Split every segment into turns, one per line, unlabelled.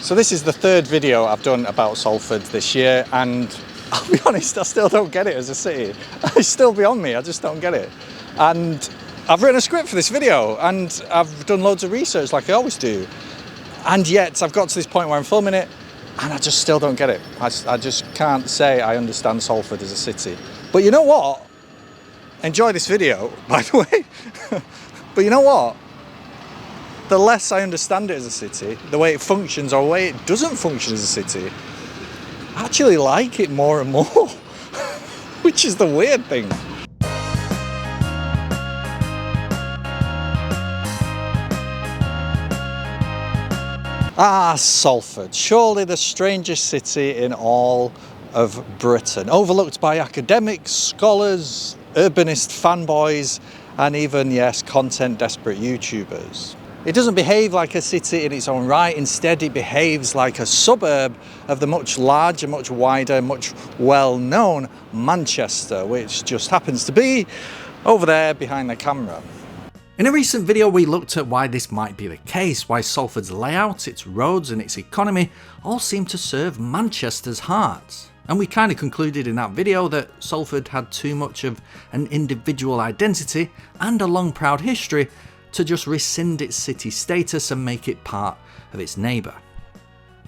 So this is the third video I've done about Salford this year, and I'll be honest, I still don't get it as a city. It's still beyond me, I just don't get it. And I've written a script for this video and I've done loads of research like I always do. And yet I've got to this point where I'm filming it and I just still don't get it. I just can't say I understand Salford as a city. But you know what? Enjoy this video, by the way. But you know what? The less I understand it as a city, the way it functions or the way it doesn't function as a city, I actually like it more and more, which is the weird thing. Ah, Salford, surely the strangest city in all of Britain, overlooked by academics, scholars, urbanist fanboys, and even, yes, content-desperate YouTubers. It doesn't behave like a city in its own right. Instead, it behaves like a suburb of the much larger, much wider, much well-known Manchester, which just happens to be over there behind the camera.
In a recent video, we looked at why this might be the case, why Salford's layout, its roads and its economy all seem to serve Manchester's heart. And we kind of concluded in that video that Salford had too much of an individual identity and a long proud history to just rescind its city status and make it part of its neighbour.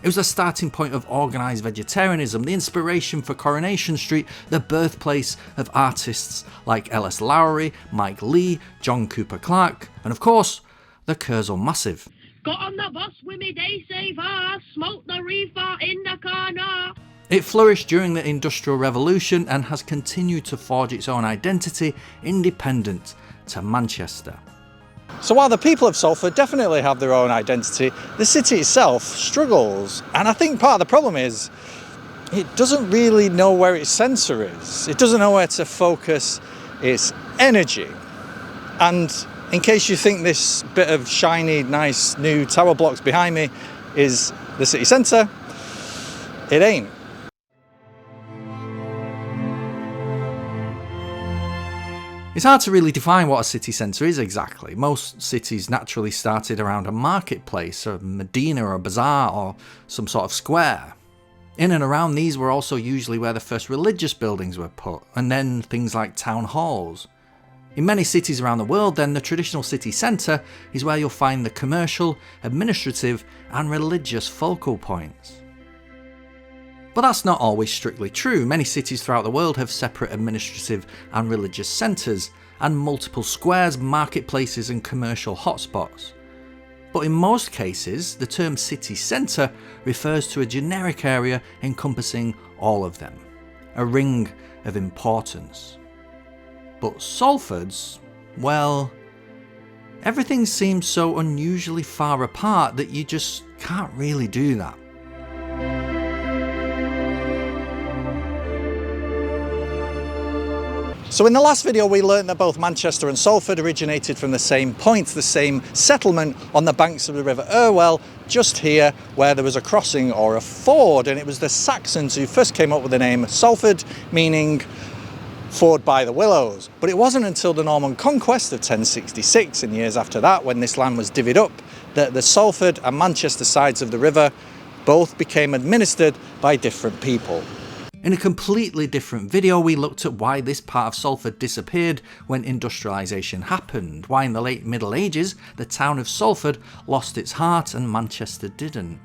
It was the starting point of organised vegetarianism, the inspiration for Coronation Street, the birthplace of artists like L.S. Lowry, Mike Lee, John Cooper Clarke, and of course, the Curzon Massive.
Got on the bus with me day saver, smoked the reefer in the corner.
It flourished during the Industrial Revolution and has continued to forge its own identity independent to Manchester.
So while the people of Salford definitely have their own identity, the city itself struggles. And I think part of the problem is it doesn't really know where its centre is. It doesn't know where to focus its energy. And in case you think this bit of shiny, nice new tower blocks behind me is the city centre, it ain't.
It's hard to really define what a city centre is exactly. Most cities naturally started around a marketplace, a medina or a bazaar or some sort of square. In and around these were also usually where the first religious buildings were put, and then things like town halls. In many cities around the world then, the traditional city centre is where you'll find the commercial, administrative and religious focal points. But that's not always strictly true. Many cities throughout the world have separate administrative and religious centres, and multiple squares, marketplaces and commercial hotspots. But in most cases, the term city centre refers to a generic area encompassing all of them, a ring of importance. But Salford's, well, everything seems so unusually far apart that you just can't really do that.
So in the last video we learned that both Manchester and Salford originated from the same point, the same settlement on the banks of the River Irwell, just here where there was a crossing or a ford, and it was the Saxons who first came up with the name Salford, meaning ford by the willows. But it wasn't until the Norman conquest of 1066 and years after that, when this land was divvied up, that the Salford and Manchester sides of the river both became administered by different people.
In a completely different video, we looked at why this part of Salford disappeared when industrialisation happened, why in the late Middle Ages the town of Salford lost its heart and Manchester didn't.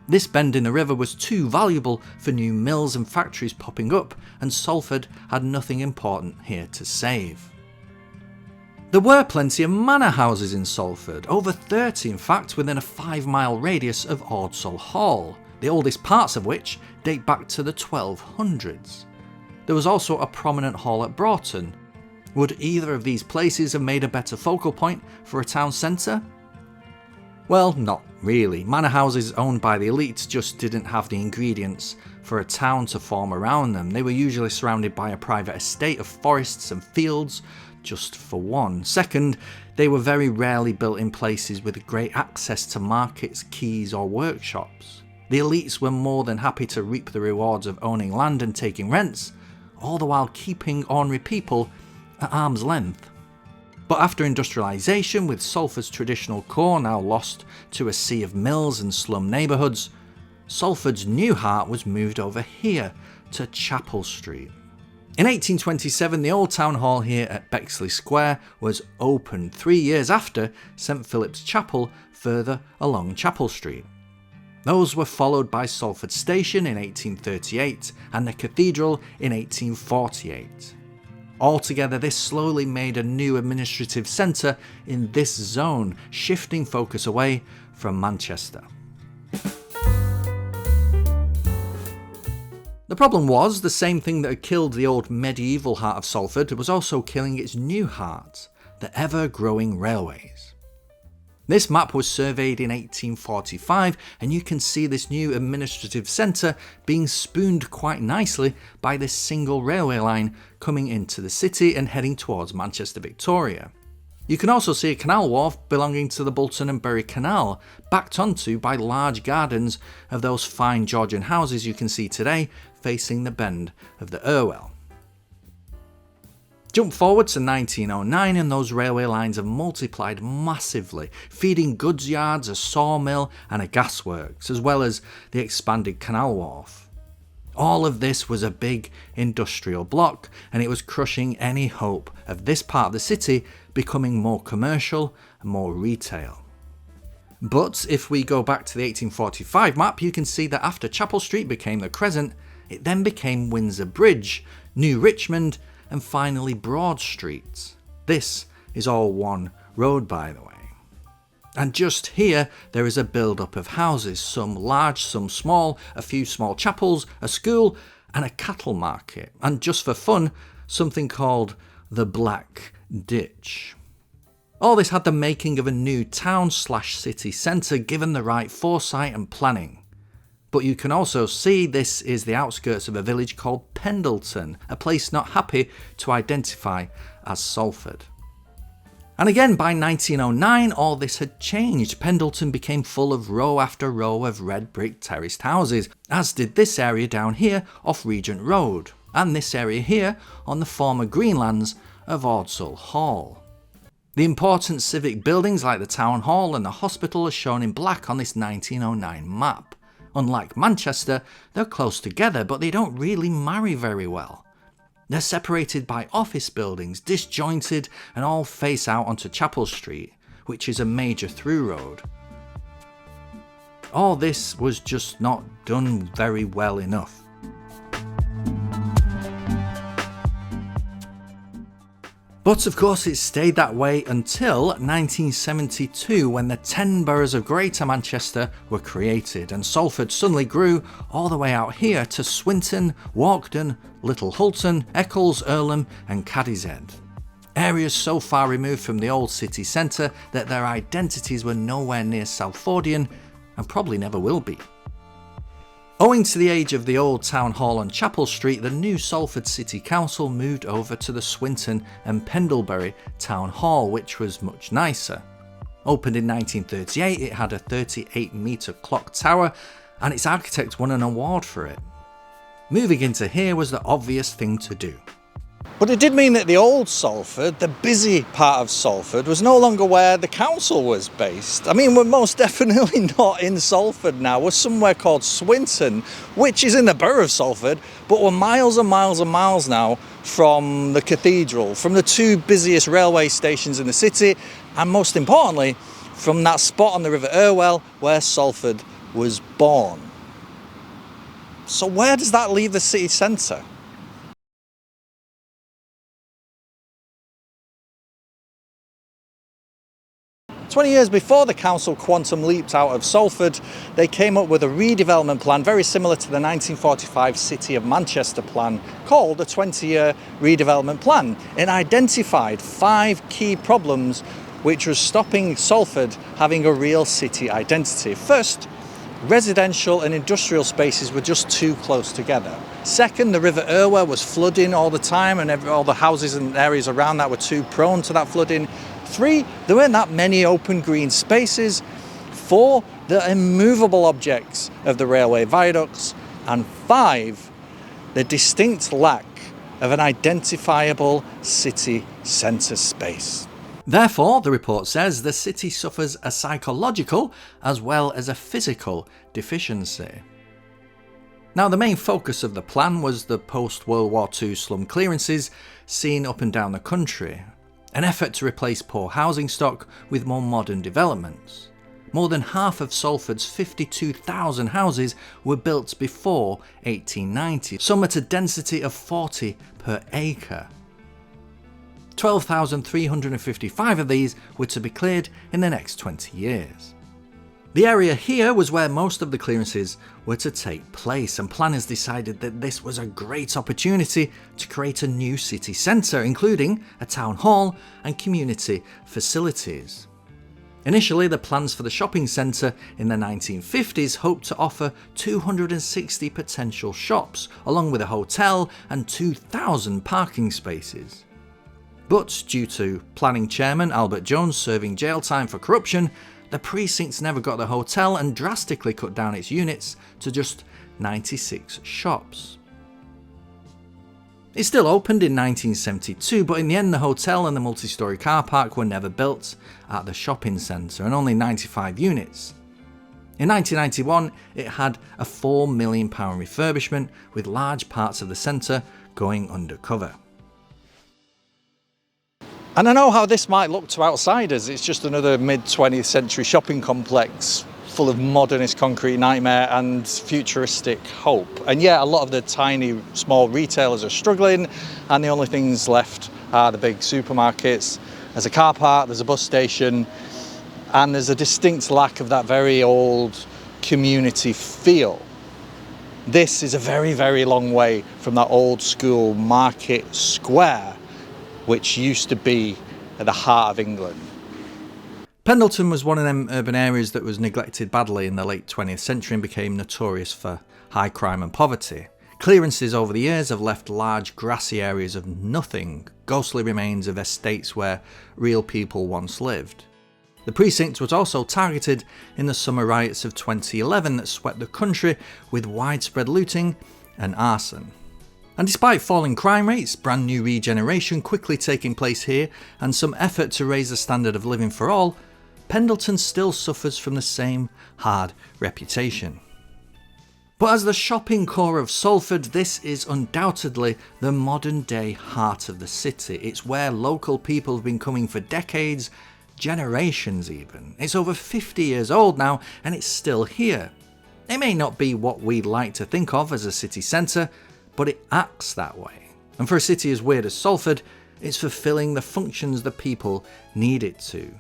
This bend in the river was too valuable for new mills and factories popping up, and Salford had nothing important here to save. There were plenty of manor houses in Salford, over 30 in fact, within a 5-mile radius of Ordsall Hall, the oldest parts of which date back to the 1200s. There was also a prominent hall at Broughton. Would either of these places have made a better focal point for a town centre? Well, not really. Manor houses owned by the elites just didn't have the ingredients for a town to form around them. They were usually surrounded by a private estate of forests and fields, just for one. Second, they were very rarely built in places with great access to markets, quays or workshops. The elites were more than happy to reap the rewards of owning land and taking rents, all the while keeping ordinary people at arm's length. But after industrialisation, with Salford's traditional core now lost to a sea of mills and slum neighbourhoods, Salford's new heart was moved over here to Chapel Street. In 1827, the old town hall here at Bexley Square was opened 3 years after St Philip's Chapel further along Chapel Street. Those were followed by Salford Station in 1838 and the cathedral in 1848. Altogether, this slowly made a new administrative centre in this zone, shifting focus away from Manchester. The problem was, the same thing that had killed the old medieval heart of Salford was also killing its new heart, the ever-growing railways. This map was surveyed in 1845, and you can see this new administrative centre being spooned quite nicely by this single railway line coming into the city and heading towards Manchester Victoria. You can also see a canal wharf belonging to the Bolton and Bury Canal, backed onto by large gardens of those fine Georgian houses you can see today facing the bend of the Irwell. Jump forward to 1909 and those railway lines have multiplied massively, feeding goods yards, a sawmill and a gasworks, as well as the expanded canal wharf. All of this was a big industrial block, and it was crushing any hope of this part of the city becoming more commercial and more retail. But if we go back to the 1845 map, you can see that after Chapel Street became the Crescent, it then became Windsor Bridge, New Richmond, and finally Broad Street. This is all one road, by the way. And just here there is a build-up of houses, some large, some small, a few small chapels, a school and a cattle market, and just for fun, something called the Black Ditch. All this had the making of a new town/city centre given the right foresight and planning. But you can also see this is the outskirts of a village called Pendleton, a place not happy to identify as Salford. And again, by 1909, all this had changed. Pendleton became full of row after row of red brick terraced houses, as did this area down here off Regent Road, and this area here on the former Greenlands of Ordsall Hall. The important civic buildings like the Town Hall and the hospital are shown in black on this 1909 map. Unlike Manchester, they're close together, but they don't really marry very well. They're separated by office buildings, disjointed, and all face out onto Chapel Street, which is a major through road. All this was just not done very well enough. But of course it stayed that way until 1972, when the 10 boroughs of Greater Manchester were created and Salford suddenly grew all the way out here to Swinton, Walkden, Little Hulton, Eccles, Earlham and Cadizhead. Areas so far removed from the old city centre that their identities were nowhere near Salfordian and probably never will be. Owing to the age of the old town hall on Chapel Street, the new Salford City Council moved over to the Swinton and Pendlebury Town Hall, which was much nicer. Opened in 1938, it had a 38-metre clock tower and its architect won an award for it. Moving into here was the obvious thing to do.
But it did mean that the old Salford, the busy part of Salford, was no longer where the council was based. I mean, we're most definitely not in Salford now. We're somewhere called Swinton, which is in the borough of Salford, but we're miles and miles and miles now from the cathedral, from the two busiest railway stations in the city, and most importantly, from that spot on the River Irwell where Salford was born. So where does that leave the city centre? 20 years before the council quantum leaped out of Salford, they came up with a redevelopment plan very similar to the 1945 City of Manchester plan, called the 20-year redevelopment plan. It identified 5 key problems which was stopping Salford having a real city identity. First, residential and industrial spaces were just too close together. Second, the River Irwell was flooding all the time, and all the houses and areas around that were too prone to that flooding. 3, there weren't that many open green spaces. 4, the immovable objects of the railway viaducts. And 5, the distinct lack of an identifiable city centre space.
Therefore, the report says, the city suffers a psychological as well as a physical deficiency. Now, the main focus of the plan was the post-World War II slum clearances seen up and down the country, an effort to replace poor housing stock with more modern developments. More than half of Salford's 52,000 houses were built before 1890, some at a density of 40 per acre. 12,355 of these were to be cleared in the next 20 years. The area here was where most of the clearances were to take place, and planners decided that this was a great opportunity to create a new city centre, including a town hall and community facilities. Initially, the plans for the shopping centre in the 1950s hoped to offer 260 potential shops, along with a hotel and 2,000 parking spaces. But due to planning chairman Albert Jones serving jail time for corruption, the Precinct never got the hotel and drastically cut down its units to just 96 shops. It still opened in 1972, but in the end the hotel and the multi-storey car park were never built at the shopping centre, and only 95 units. In 1991 it had a £4 million refurbishment, with large parts of the centre going undercover.
And I know how this might look to outsiders. It's just another mid-20th century shopping complex full of modernist concrete nightmare and futuristic hope. And yeah, a lot of the tiny, small retailers are struggling, and the only things left are the big supermarkets. There's a car park, there's a bus station, and there's a distinct lack of that very old community feel. This is a very, very long way from that old school market square, which used to be at the heart of England.
Pendleton was one of them urban areas that was neglected badly in the late 20th century and became notorious for high crime and poverty. Clearances over the years have left large grassy areas of nothing, ghostly remains of estates where real people once lived. The Precinct was also targeted in the summer riots of 2011 that swept the country with widespread looting and arson. And despite falling crime rates, brand new regeneration quickly taking place here, and some effort to raise the standard of living for all, Pendleton still suffers from the same hard reputation. But as the shopping core of Salford, this is undoubtedly the modern day heart of the city. It's where local people have been coming for decades, generations even. It's over 50 years old now, and it's still here. It may not be what we'd like to think of as a city centre, but it acts that way. And for a city as weird as Salford, it's fulfilling the functions the people need it to.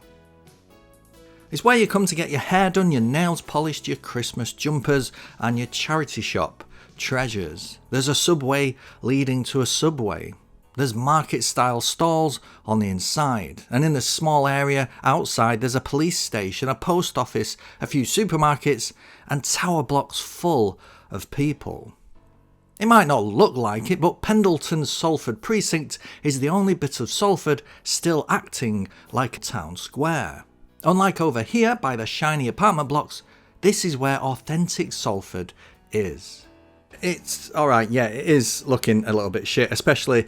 It's where you come to get your hair done, your nails polished, your Christmas jumpers, and your charity shop treasures. There's a subway leading to a subway. There's market-style stalls on the inside, and in the small area outside there's a police station, a post office, a few supermarkets, and tower blocks full of people. It might not look like it, but Pendleton's Salford Precinct is the only bit of Salford still acting like a town square. Unlike over here by the shiny apartment blocks, this is where authentic Salford is. It's alright, yeah, it is looking a little bit shit, especially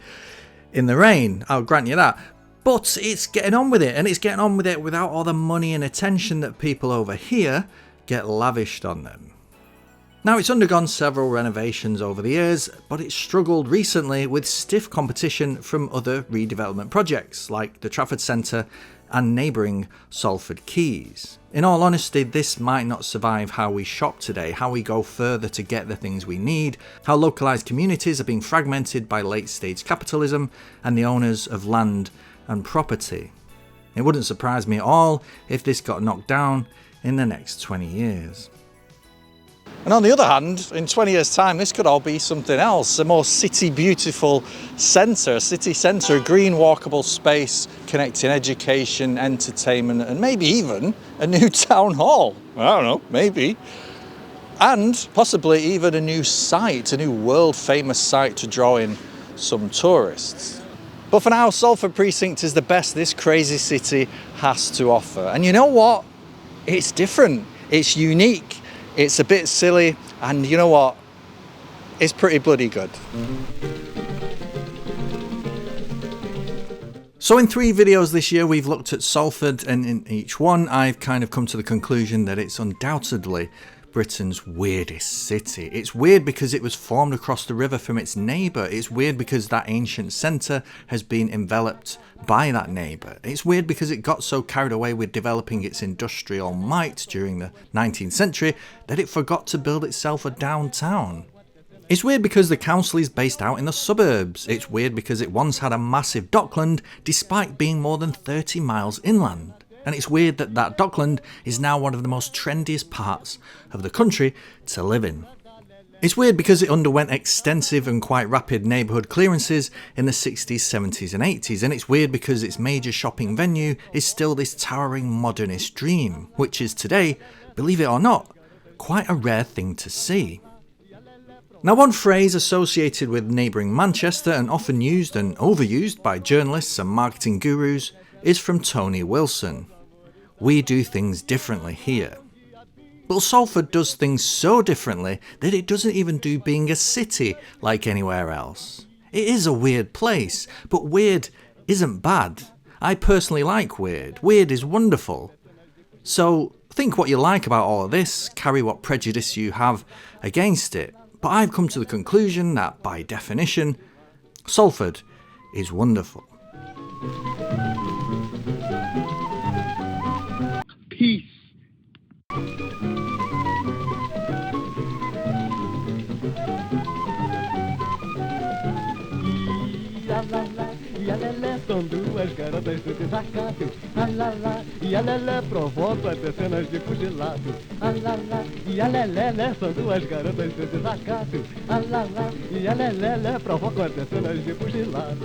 in the rain, I'll grant you that. But it's getting on with it, and it's getting on with it without all the money and attention that people over here get lavished on them. Now, it's undergone several renovations over the years, but it's struggled recently with stiff competition from other redevelopment projects like the Trafford Centre and neighbouring Salford Quays. In all honesty, this might not survive how we shop today, how we go further to get the things we need, how localised communities are being fragmented by late-stage capitalism and the owners of land and property. It wouldn't surprise me at all if this got knocked down in the next 20 years.
And on the other hand, in 20 years' time, this could all be something else, a more city beautiful centre, a green walkable space connecting education, entertainment, and maybe even a new town hall. I don't know, maybe. And possibly even a new site, a new world famous site to draw in some tourists. But for now, Salford Precinct is the best this crazy city has to offer. And you know what? It's different, it's unique. It's a bit silly, and you know what? It's pretty bloody good.
So in 3 videos this year we've looked at Salford, and in each one I've kind of come to the conclusion that it's undoubtedly Britain's weirdest city. It's weird because it was formed across the river from its neighbour. It's weird because that ancient centre has been enveloped by that neighbour. It's weird because it got so carried away with developing its industrial might during the 19th century that it forgot to build itself a downtown. It's weird because the council is based out in the suburbs. It's weird because it once had a massive dockland despite being more than 30 miles inland. And it's weird that that dockland is now one of the most trendiest parts of the country to live in. It's weird because it underwent extensive and quite rapid neighbourhood clearances in the 60s, 70s and 80s. And it's weird because its major shopping venue is still this towering modernist dream, which is today, believe it or not, quite a rare thing to see. Now, one phrase associated with neighbouring Manchester and often used and overused by journalists and marketing gurus is from Tony Wilson. We do things differently here. Well, Salford does things so differently that it doesn't even do being a city like anywhere else. It is a weird place, but weird isn't bad. I personally like weird. Weird is wonderful. So think what you like about all of this, carry what prejudice you have against it. But I've come to the conclusion that, by definition, Salford is wonderful.
Peace.
Ialelé, são duas garotas do desacato. Alala, ialelé, provoca até cenas de fugilado. Alala, ialelé, são duas garotas do desacato. Alala, ialelé, provoca até cenas de fugilado.